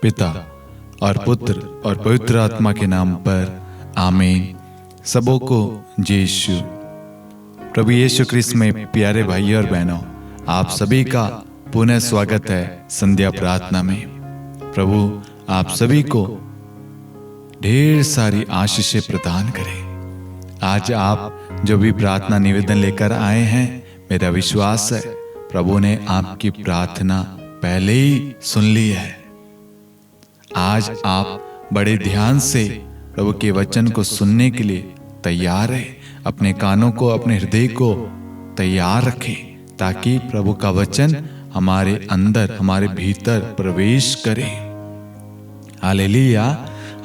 पिता और पुत्र और पवित्र आत्मा के नाम पर आमीन। सबों को यीशु प्रभु यीशु क्रिस्त में प्यारे भाइयों और बहनों, आप सभी का पुनः स्वागत है संध्या प्रार्थना में। प्रभु आप सभी को ढेर सारी आशीषें प्रदान करें। आज आप जो भी प्रार्थना निवेदन लेकर आए हैं, मेरा विश्वास है प्रभु ने आपकी प्रार्थना पहले ही सुन ली है। आज आप बड़े ध्यान से प्रभु के वचन को सुनने के लिए तैयार है। अपने कानों को, अपने हृदय को तैयार रखें ताकि प्रभु का वचन हमारे अंदर, हमारे भीतर प्रवेश करे। Hallelujah,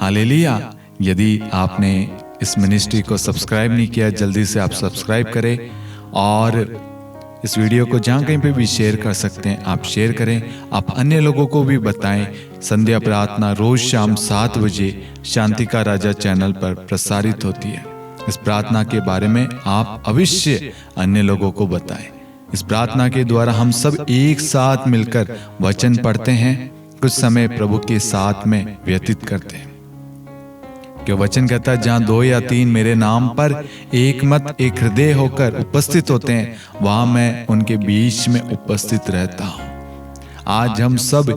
hallelujah. यदि आपने इस मिनिस्ट्री को सब्सक्राइब नहीं किया, जल्दी से आप सब्सक्राइब करें और इस वीडियो को जहाँ कहीं पे भी शेयर कर सकते हैं आप शेयर करें। आप अन्य लोगों को भी बताएं। संध्या प्रार्थना रोज शाम 7 बजे शांति का राजा चैनल पर प्रसारित होती है। इस प्रार्थना के बारे में आप अवश्य अन्य लोगों को बताएं। इस प्रार्थना के द्वारा हम सब एक साथ मिलकर वचन पढ़ते हैं, कुछ समय प्रभु के साथ में व्यतीत करते हैं। क्यों वचन कहता है, जहां 2 या 3 मेरे नाम पर एक मत एक हृदय होकर उपस्थित होते हैं, वहां मैं उनके बीच में उपस्थित रहता हूं। आज हम सब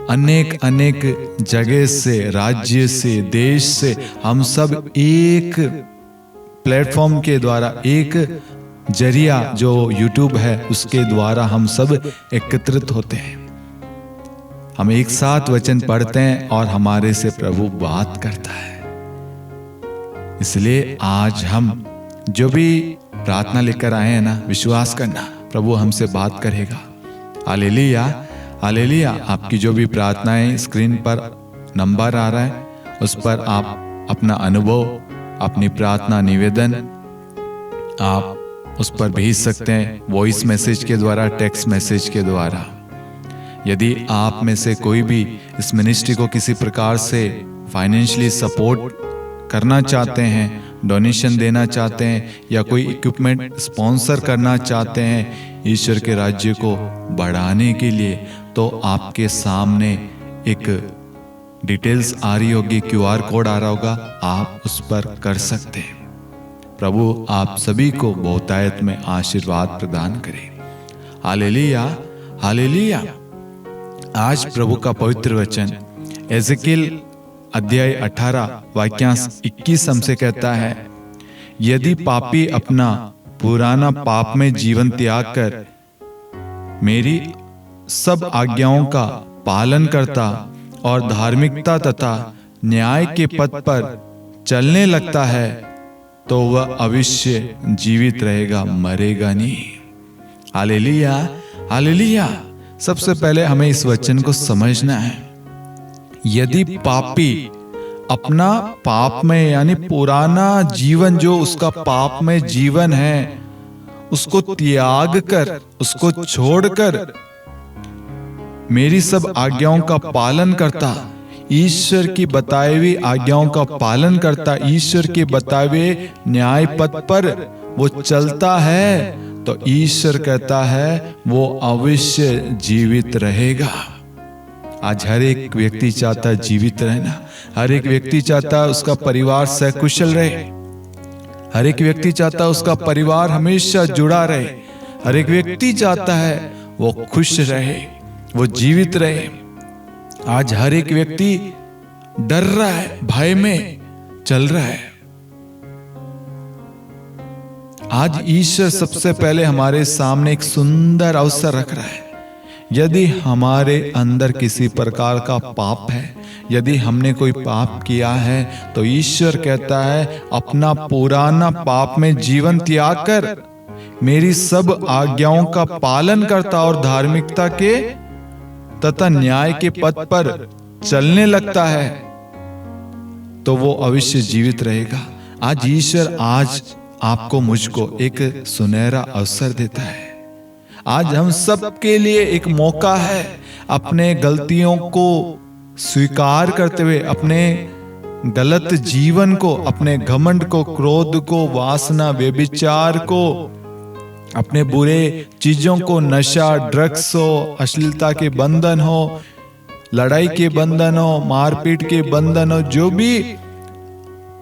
अनेक अनेक जगह से, राज्य से, देश से, हम सब एक प्लेटफॉर्म के द्वारा, एक जरिया जो यूट्यूब है उसके द्वारा हम सब एकत्रित होते हैं। हम एक साथ वचन पढ़ते हैं और हमारे से प्रभु बात करता है। इसलिए आज हम जो भी प्रार्थना लेकर आए हैं ना, विश्वास करना प्रभु हमसे बात करेगा। Hallelujah, hallelujah. आपकी जो भी प्रार्थनाएं, स्क्रीन पर नंबर आ रहा है, उस पर आप अपना अनुभव, अपनी प्रार्थना निवेदन आप उस पर भेज सकते हैं, वॉइस मैसेज के द्वारा, टेक्स्ट मैसेज के द्वारा। यदि आप में से कोई भी इस मिनिस्ट्री को किसी प्रकार से फाइनेंशियली सपोर्ट करना चाहते हैं, डोनेशन देना चाहते हैं या कोई इक्विपमेंट स्पॉन्सर करना चाहते हैं ईश्वर के राज्य को बढ़ाने के लिए, तो आपके सामने एक डिटेल्स आ रही होगी, QR कोड आ रहा होगा, आप उस पर कर सकते हैं। प्रभु आप सभी को बहुतायत में आशीर्वाद प्रदान करें। Hallelujah, hallelujah. आज प्रभु का पवित्र वचन एजेकिएल अध्याय 18 वाक्यांश 21 हमसे कहता है, यदि पापी अपना पुराना पाप में जीवन त्याग कर मेरी सब आज्ञाओं का पालन करता और धार्मिकता तथा न्याय के पथ पर चलने लगता है, तो वह अवश्य जीवित रहेगा, मरेगा नहीं। Hallelujah, hallelujah. सबसे पहले हमें इस वचन को समझना है। यदि पापी अपना पाप में, यानी पुराना जीवन जो उसका पाप में जीवन है, उसको त्याग कर, उसको छोड़कर मेरी सब आज्ञाओं का पालन करता, ईश्वर की बताई हुई आज्ञाओं का पालन करता, ईश्वर के बताए हुए न्याय पथ पर वो चलता है, तो ईश्वर कहता है वो अवश्य जीवित रहेगा। आज हर एक व्यक्ति चाहता है जीवित रहना, हर एक व्यक्ति चाहता है उसका परिवार सकुशल रहे, हर एक व्यक्ति चाहता है उसका परिवार हमेशा जुड़ा रहे, हर एक व्यक्ति चाहता है वो खुश रहे, वो जीवित रहे। आज हर एक व्यक्ति डर रहा है, भय में चल रहा है। आज ईश्वर सबसे पहले हमारे सामने एक सुंदर अवसर रख रहा है। यदि हमारे अंदर किसी प्रकार का पाप है, यदि हमने कोई पाप किया है, तो ईश्वर कहता है अपना पुराना पाप में जीवन त्याग कर मेरी सब आज्ञाओं का पालन करता और धार्मिकता के तथा न्याय के पथ पर चलने लगता है, तो वो अवश्य जीवित रहेगा। आज ईश्वर आज आपको, मुझको एक सुनहरा अवसर देता है। आज हम सब के लिए एक मौका है अपने गलतियों को स्वीकार करते हुए, अपने गलत जीवन को, अपने घमंड को, क्रोध को, वासना, व्यभिचार को, अपने बुरे चीजों को, नशा, ड्रग्स हो, अश्लीलता के बंधन हो, लड़ाई के बंधन हो, मारपीट के बंधन हो, जो भी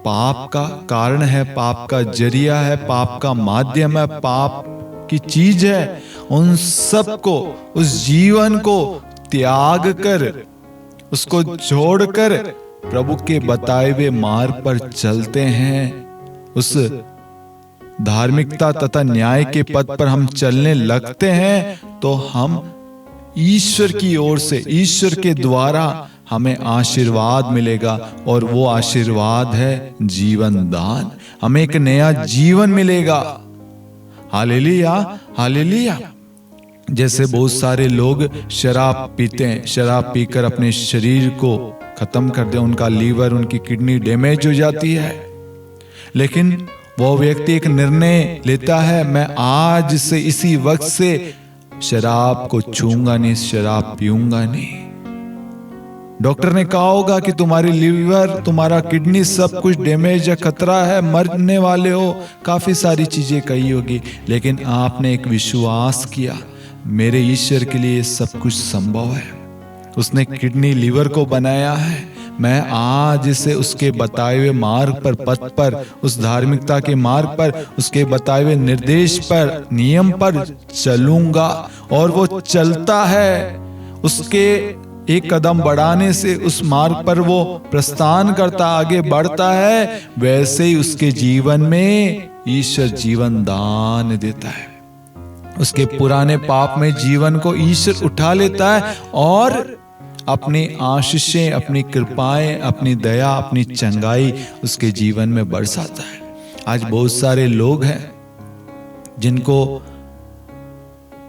पाप का कारण है, पाप का जरिया है, पाप का माध्यम है, पाप की चीज है, उन सब को, उस जीवन को त्याग कर, उसको छोड़कर प्रभु के बताए हुए मार्ग पर चलते हैं, उस धार्मिकता तथा न्याय के पद पर हम चलने लगते हैं, तो हम ईश्वर की ओर से, ईश्वर के द्वारा हमें आशीर्वाद मिलेगा। और वो आशीर्वाद है जीवन दान। हमें एक नया जीवन मिलेगा। Hallelujah, hallelujah. जैसे बहुत सारे लोग शराब पीते हैं, शराब पीकर अपने शरीर को खत्म कर दे, उनका लीवर, उनकी किडनी डैमेज हो जाती है। लेकिन वो व्यक्ति एक निर्णय लेता है, मैं आज से, इसी वक्त से शराब को छूंगा नहीं, शराब पीऊंगा नहीं। डॉक्टर ने कहा होगा कि तुम्हारी लीवर, तुम्हारा किडनी सब कुछ डैमेज है, खतरा है, मरने वाले हो, काफी सारी चीजें कही होगी, लेकिन आपने एक विश्वास किया, मेरे ईश्वर के लिए सब कुछ संभव है। उसने किडनी, लीवर को बनाया है, मैं आज से उसके बताए हुए मार्ग पर, पथ पर, उस धार्मिकता के मार्ग पर, उसके बताए हुए निर्देश पर, नियम पर चलूंगा। और वो चलता है, उसके एक कदम बढ़ाने से उस मार्ग पर वो प्रस्थान करता, आगे बढ़ता है, वैसे ही उसके जीवन में ईश्वर जीवन दान देता है। उसके पुराने पाप में जीवन को ईश्वर उठा लेता है और अपनी आशीषें, अपनी कृपाएं, अपनी दया, अपनी चंगाई उसके जीवन में बरसाता है। आज बहुत सारे लोग हैं जिनको,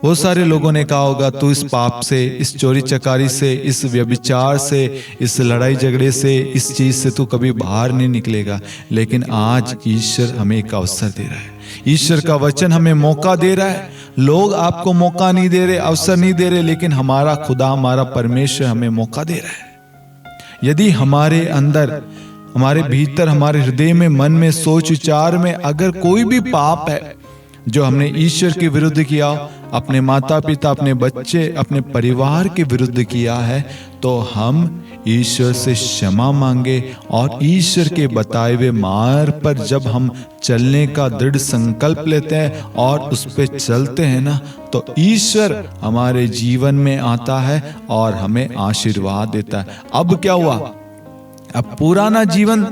बहुत सारे लोगों ने कहा होगा, तू इस पाप से, इस चोरी चकारी से, इस व्यभिचार से, इस लड़ाई झगड़े से, इस चीज से तू कभी बाहर नहीं निकलेगा। लेकिन आज ईश्वर हमें एक अवसर दे रहा है, ईश्वर का वचन हमें मौका दे रहा है। लोग आपको मौका नहीं दे रहे, अवसर नहीं दे रहे, लेकिन हमारा खुदा, हमारा परमेश्वर हमें मौका दे रहा है। यदि हमारे अंदर, हमारे भीतर, हमारे हृदय में, मन में, सोच विचार में अगर कोई भी पाप है जो हमने ईश्वर के विरुद्ध किया, अपने माता पिता, अपने बच्चे, अपने परिवार के विरुद्ध किया है, तो हम ईश्वर से क्षमा मांगे और ईश्वर के बताए हुए मार्ग पर जब हम चलने का दृढ़ संकल्प लेते हैं और उस पे चलते हैं ना, तो ईश्वर हमारे जीवन में आता है और हमें आशीर्वाद देता है। अब क्या हुआ? अब पुराना जीवन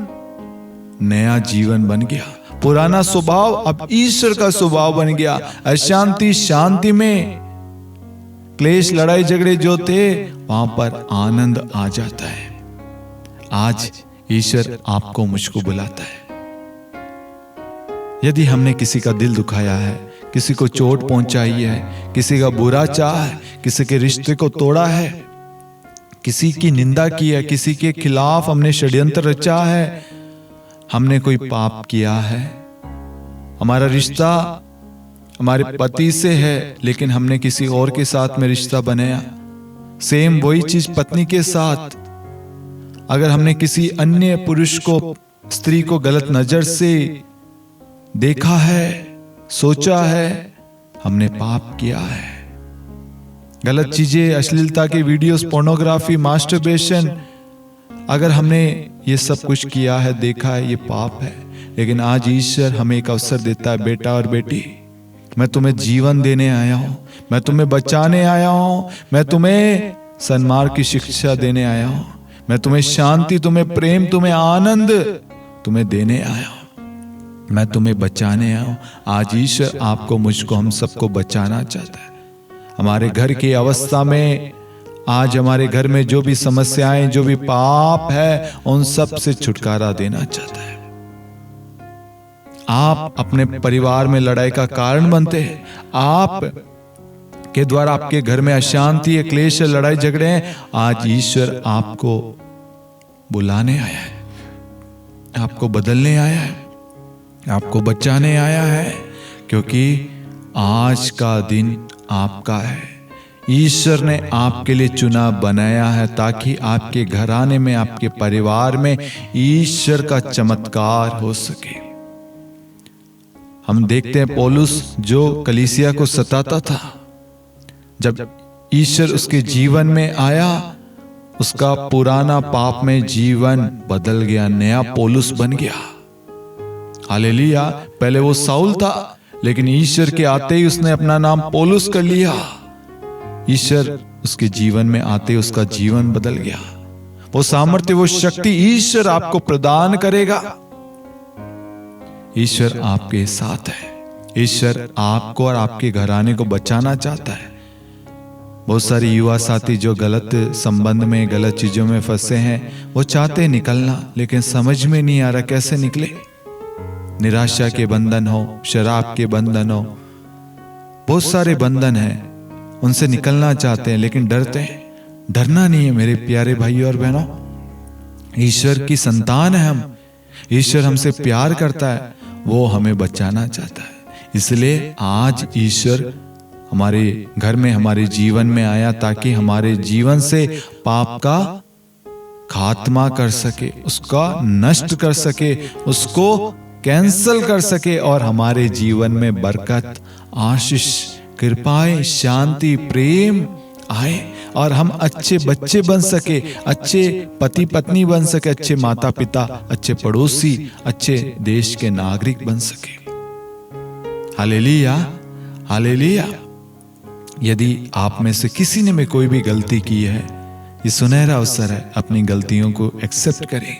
नया जीवन बन गया, पुराना स्वभाव अब ईश्वर का स्वभाव बन गया। अशांति शांति में, क्लेश लड़ाई झगड़े जो थे वहां पर आनंद आ जाता है। आज ईश्वर आपको, मुझको बुलाता है। यदि हमने किसी का दिल दुखाया है, किसी को चोट पहुंचाई है, किसी का बुरा चाहा है, किसी के रिश्ते को तोड़ा है, किसी की निंदा की है, किसी के खिलाफ हमने षड्यंत्र रचा है, हमने कोई पाप किया है, हमारा रिश्ता हमारे पति से है लेकिन हमने किसी और के साथ में रिश्ता बनाया, सेम वही चीज पत्नी के साथ, अगर हमने किसी अन्य पुरुष को, स्त्री को गलत नजर से देखा है, सोचा है, हमने पाप किया है। गलत चीजें, अश्लीलता के वीडियोस, पोर्नोग्राफी, मास्टरबेशन, अगर हमने ये सब कुछ किया है, देखा है, ये पाप है। लेकिन आज ईश्वर हमें एक अवसर देता है, बेटा और बेटी, मैं तुम्हें जीवन देने आया हूं, मैं तुम्हें बचाने आया हूं, मैं तुम्हें सन्मार्ग की शिक्षा देने आया हूं, मैं तुम्हें शांति, तुम्हें प्रेम, तुम्हें आनंद तुम्हें देने आया हूं, मैं तुम्हें बचाने आया हूं। आज ईश्वर आपको, मुझको, हम सबको बचाना चाहता है। हमारे घर की अवस्था में, आज हमारे घर में जो भी समस्याएं, जो भी पाप है, उन सब से छुटकारा देना चाहता है। आप अपने परिवार में लड़ाई का कारण बनते हैं, आप के द्वारा आपके घर में अशांति है, क्लेश है, लड़ाई झगड़े हैं। आज ईश्वर आपको बुलाने आया है, आपको बदलने आया है, आपको बचाने आया है, क्योंकि आज का दिन आपका है। ईश्वर ने आपके लिए चुना बनाया है ताकि आपके घराने में, आपके परिवार में ईश्वर का चमत्कार हो सके। हम देखते हैं पौलुस जो कलीसिया को सताता था, जब ईश्वर उसके जीवन में आया उसका पुराना पाप में जीवन बदल गया, नया पौलुस बन गया। हालेलुया। पहले वो साउल था, लेकिन ईश्वर के आते ही उसने अपना नाम पौलुस कर लिया। ईश्वर उसके जीवन में आते ही उसका जीवन बदल गया। वो सामर्थ्य, वो शक्ति ईश्वर आपको प्रदान करेगा। ईश्वर आपके साथ है। ईश्वर आपको और आपके घराने को बचाना चाहता है। बहुत सारे युवा साथी जो गलत संबंध में, गलत चीजों में फंसे हैं, वो चाहते हैं निकलना, लेकिन समझ में नहीं आ रहा कैसे निकले। निराशा के बंधन हो, शराब के बंधन हो, बहुत सारे बंधन हैं, उनसे निकलना चाहते हैं लेकिन डरते हैं। डरना नहीं है मेरे प्यारे भाइयों और बहनों। ईश्वर की संतान है हम। ईश्वर हमसे प्यार करता है, वो हमें बचाना चाहता है। इसलिए आज ईश्वर हमारे घर में, हमारे जीवन में आया ताकि हमारे जीवन से पाप का खात्मा कर सके, उसका नष्ट कर सके, उसको कैंसल कर सके और हमारे जीवन में बरकत, आशीष, कृपाएं, शांति, प्रेम आए और हम अच्छे बच्चे बन सके, अच्छे पति पत्नी बन सके, अच्छे माता पिता, अच्छे पड़ोसी, अच्छे देश के नागरिक बन सके। Hallelujah, hallelujah. यदि आप में से किसी ने कोई भी गलती की है, ये सुनहरा अवसर है, अपनी गलतियों को एक्सेप्ट करें।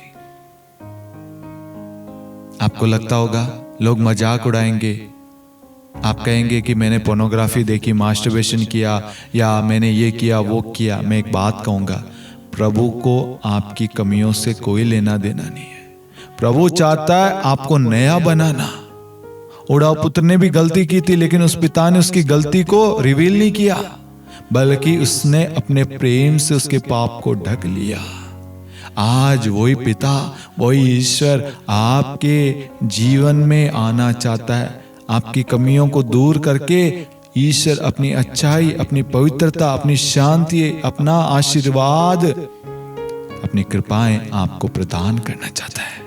आपको लगता होगा लोग मजाक उड़ाएंगे, आप कहेंगे कि मैंने पोर्नोग्राफी देखी, मास्टरबेशन किया, या मैंने ये किया वो किया। मैं एक बात कहूंगा, प्रभु को आपकी कमियों से कोई लेना देना नहीं है। प्रभु चाहता है आपको नया बनाना। उड़ाव पुत्र ने भी गलती की थी, लेकिन उस पिता ने उसकी गलती को रिवील नहीं किया, बल्कि उसने अपने प्रेम से उसके पाप को ढक लिया। आज वही पिता, वही ईश्वर आपके जीवन में आना चाहता है। आपकी कमियों को दूर करके ईश्वर अपनी अच्छाई, अपनी पवित्रता, अपनी शांति, अपना आशीर्वाद, अपनी कृपाएं आपको प्रदान करना चाहता है।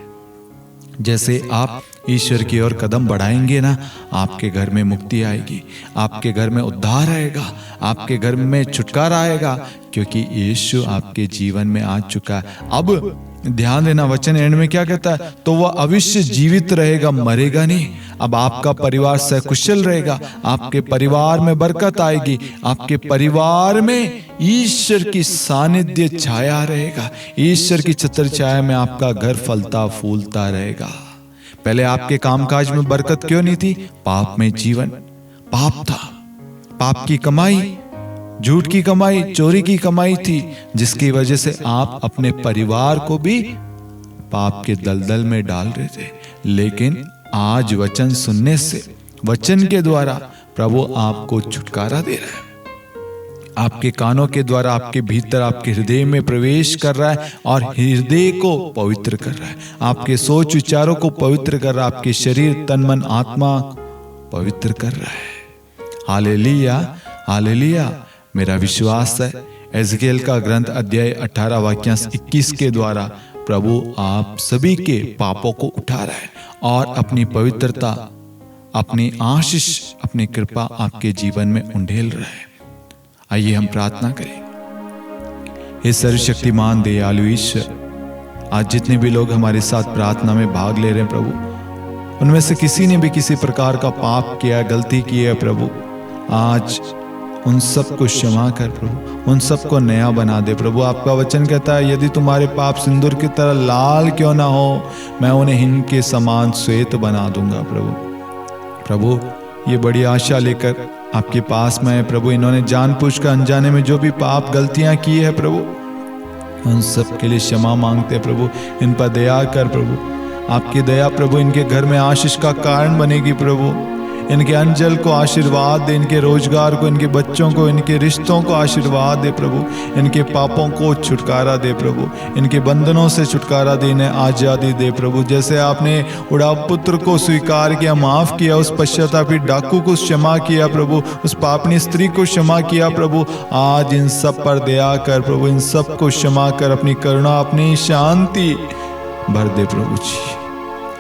जैसे आप ईश्वर की ओर कदम बढ़ाएंगे ना, आपके घर में मुक्ति आएगी, आपके घर में उद्धार आएगा, आपके घर में छुटकारा आएगा, क्योंकि यीशु आपके जीवन में आ चुका है। अब ध्यान देना, वचन एंड में क्या कहता है? तो वह अवश्य जीवित रहेगा, मरेगा नहीं। अब आपका परिवार सकुशल रहेगा, आपके परिवार में बरकत आएगी, आपके परिवार में ईश्वर की सानिध्य छाया रहेगा, ईश्वर की छत्र छाया में आपका घर फलता फूलता रहेगा। पहले आपके कामकाज में बरकत क्यों नहीं थी? पाप में जीवन, पाप था, पाप की कमाई, झूठ की कमाई, चोरी की कमाई थी, जिसकी वजह से आप अपने परिवार को भी पाप के दलदल में डाल रहे थे। लेकिन आज वचन सुनने से, वचन के द्वारा प्रभु आपको छुटकारा दे रहा है। आपके कानों के द्वारा आपके भीतर, आपके हृदय में प्रवेश कर रहा है और हृदय को पवित्र कर रहा है, आपके सोच विचारों को पवित्र कर रहा है, आपके शरीर, तन, मन, आत्मा पवित्र कर रहा है। Hallelujah, hallelujah. मेरा विश्वास है एजकेल का ग्रंथ अध्याय 18 वाक्य 21 के द्वारा प्रभु आप सभी के पापों को उठा रहा है और अपनी पवित्रता, अपनी आशीष, अपनी कृपा आपके जीवन में उंडेल रहा है। आइए हम प्रार्थना करें। हे सर्वशक्तिमान दयालु ईश्वर, आज जितने भी लोग हमारे साथ प्रार्थना में भाग ले रहे हैं प्रभु, उनमें से किसी ने भी किसी प्रकार का पाप किया, गलती की है प्रभु, आज उन सबको क्षमा कर प्रभु, उन सबको नया बना दे प्रभु। आपका वचन कहता है यदि तुम्हारे पाप सिंदूर की तरह लाल क्यों ना हो, मैं उन्हें हिम के समान श्वेत बना दूंगा प्रभु। प्रभु ये बड़ी आशा लेकर आपके पास में है प्रभु, इन्होंने जानबूझकर अनजाने में जो भी पाप गलतियां की है प्रभु, उन सब के लिए क्षमा मांगते हैं प्रभु। इन पर दया कर प्रभु, आपकी दया प्रभु इनके घर में आशीष का कारण बनेगी प्रभु। इनके अंजल को आशीर्वाद दे, इनके रोजगार को, इनके बच्चों को, इनके रिश्तों को आशीर्वाद दे प्रभु। इनके पापों को छुटकारा दे प्रभु, इनके बंधनों से छुटकारा दे, इन्हें आज़ादी दे प्रभु। जैसे आपने उड़ाव पुत्र को स्वीकार किया, माफ किया, उस पश्चातापी डाकू को क्षमा किया प्रभु, उस पापनी स्त्री को क्षमा किया प्रभु, आज इन सब पर दया कर प्रभु, इन सब को क्षमा कर, अपनी करुणा, अपनी शांति भर दे प्रभु जी।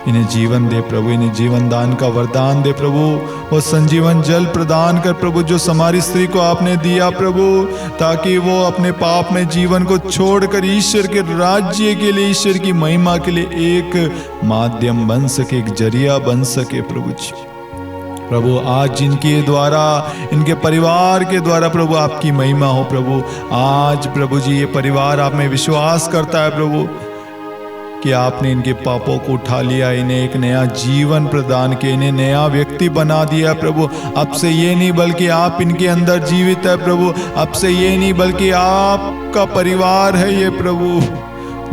इन्हें जीवन दे प्रभु, इन्हें जीवन दान का वरदान दे प्रभु। वो संजीवन जल प्रदान कर प्रभु, जो समारी स्त्री को आपने दिया प्रभु, ताकि वो अपने पाप में जीवन को छोड़कर ईश्वर के राज्य के लिए, ईश्वर की महिमा के लिए एक माध्यम बन सके, एक जरिया बन सके प्रभु जी। प्रभु आज इनके द्वारा, इनके परिवार के द्वारा प्रभु आपकी महिमा हो प्रभु। आज प्रभु जी ये परिवार आप में विश्वास करता है प्रभु कि आपने इनके पापों को उठा लिया, इन्हें एक नया जीवन प्रदान किया, इन्हें नया व्यक्ति बना दिया प्रभु। अब से ये नहीं बल्कि आप इनके अंदर जीवित है प्रभु, अब से ये नहीं बल्कि आपका परिवार है ये प्रभु।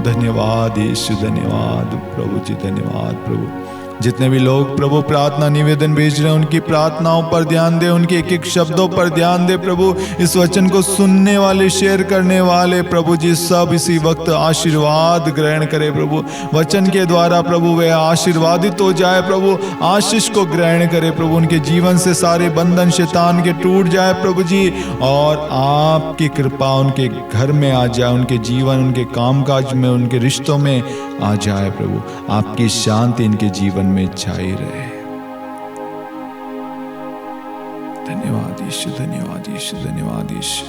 धन्यवाद यीशु, धन्यवाद प्रभु जी, धन्यवाद प्रभु। जितने भी लोग प्रभु प्रार्थना निवेदन भेज रहे हैं, उनकी प्रार्थनाओं पर ध्यान दे, उनके एक एक शब्दों पर ध्यान दे प्रभु। इस वचन को सुनने वाले, शेयर करने वाले प्रभु जी सब इसी वक्त आशीर्वाद ग्रहण करे प्रभु। वचन के द्वारा प्रभु वे आशीर्वादित हो जाए प्रभु, आशीष को ग्रहण करे प्रभु। उनके जीवन से सारे बंधन शैतान के टूट जाए प्रभु जी, और आपकी कृपा उनके घर में आ जाए, उनके जीवन, उनके कामकाज में, उनके रिश्तों में आ जाए प्रभु। आपकी शांति इनके जीवन में छाई रहे। धन्यवाद यीशु, धन्यवाद यीशु, धन्यवाद यीशु।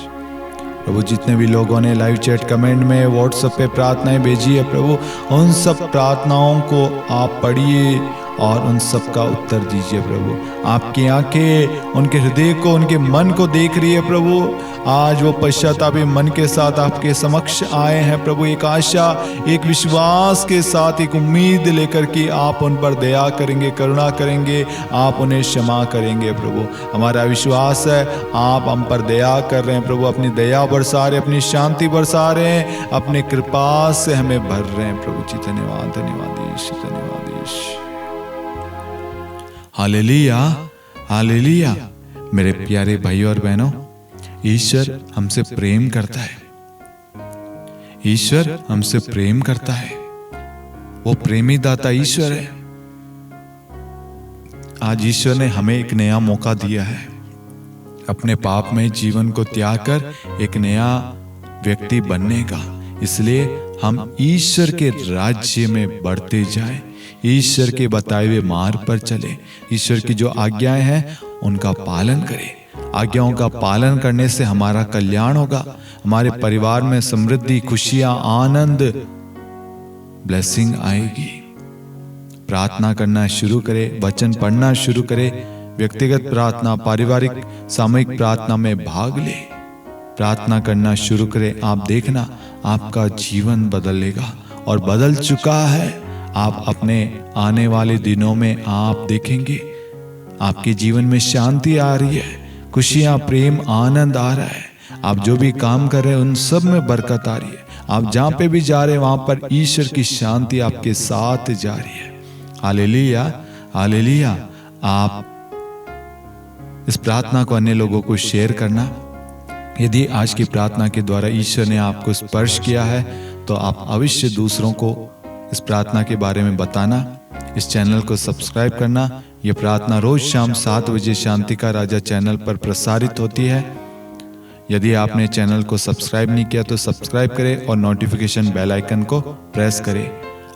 प्रभु जितने भी लोगों ने लाइव चैट कमेंट में व्हाट्सएप पे प्रार्थनाएं भेजी है प्रभु, उन सब प्रार्थनाओं को आप पढ़िए और उन सब का उत्तर दीजिए प्रभु। आपकी आंखें उनके हृदय को, उनके मन को देख रही है प्रभु। आज वो पश्चातापी मन के साथ आपके समक्ष आए हैं प्रभु, एक आशा, एक विश्वास के साथ, एक उम्मीद लेकर कि आप उन पर दया करेंगे, करुणा करेंगे, आप उन्हें क्षमा करेंगे प्रभु। हमारा विश्वास है आप हम पर दया कर रहे हैं प्रभु, अपनी दया बरसा रहे, अपनी शांति बरसा रहे हैं, अपने कृपा से हमें भर रहे हैं प्रभु जी। धन्यवाद, धन्यवाद यीशु, धन्यवाद यीशु। Hallelujah, hallelujah. मेरे प्यारे भाइयों और बहनों, ईश्वर हमसे प्रेम करता है, ईश्वर हमसे प्रेम करता है। वो प्रेमी दाता ईश्वर है। आज ईश्वर ने हमें एक नया मौका दिया है अपने पाप में जीवन को त्याग कर एक नया व्यक्ति बनने का। इसलिए हम ईश्वर के राज्य में बढ़ते जाएं, ईश्वर के बताए हुए मार्ग पर चले, ईश्वर की जो आज्ञाएं हैं उनका पालन करें। आज्ञाओं का पालन करने से हमारा कल्याण होगा, हमारे परिवार में समृद्धि, खुशियां, आनंद, ब्लेसिंग आएगी। प्रार्थना करना शुरू करें, वचन पढ़ना शुरू करें, व्यक्तिगत प्रार्थना, पारिवारिक, सामूहिक प्रार्थना में भाग ले, प्रार्थना करना शुरू करें। आप देखना आपका जीवन बदलेगा और बदल चुका है। आप अपने आने वाले दिनों में आप देखेंगे आपके जीवन में शांति आ रही है, खुशियां, प्रेम, आनंद आ रहा है। आप जो भी काम कर रहे हैं उन सब में बरकत आ रही है। आप जहां पे भी जा रहे हैं वहां पर ईश्वर की शांति आपके साथ जा रही है। Hallelujah, hallelujah. आप इस प्रार्थना को अन्य लोगों को शेयर करना। यदि आज की प्रार्थना के द्वारा ईश्वर ने आपको स्पर्श किया है तो आप अवश्य दूसरों को इस प्रार्थना के बारे में बताना। इस चैनल को सब्सक्राइब करना। यह प्रार्थना रोज शाम 7 बजे शांति का राजा चैनल पर प्रसारित होती है। यदि आपने चैनल को सब्सक्राइब नहीं किया तो सब्सक्राइब करें और नोटिफिकेशन बेल आइकन को प्रेस करें।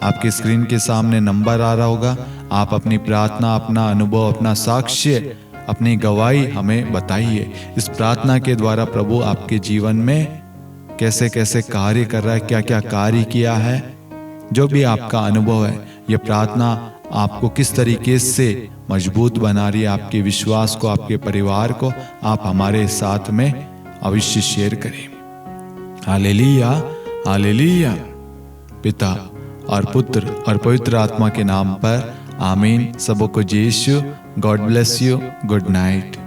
आपकी स्क्रीन के सामने नंबर आ रहा होगा। आप अपनी प्रार्थना, अपना अनुभव, अपना साक्ष्य, अपनी गवाही हमें बताइए। इस प्रार्थना के द्वारा प्रभु आपके जीवन में कैसे कैसे कार्य कर रहा है, क्या क्या कार्य किया है, जो भी आपका अनुभव है, यह प्रार्थना आपको किस तरीके से मजबूत बना रही है, आपके विश्वास को, आपके परिवार को, आप हमारे साथ में अवश्य शेयर करें। Hallelujah, hallelujah. पिता और पुत्र और पवित्र आत्मा के नाम पर आमीन। सबों को यीशु, God bless you, good night.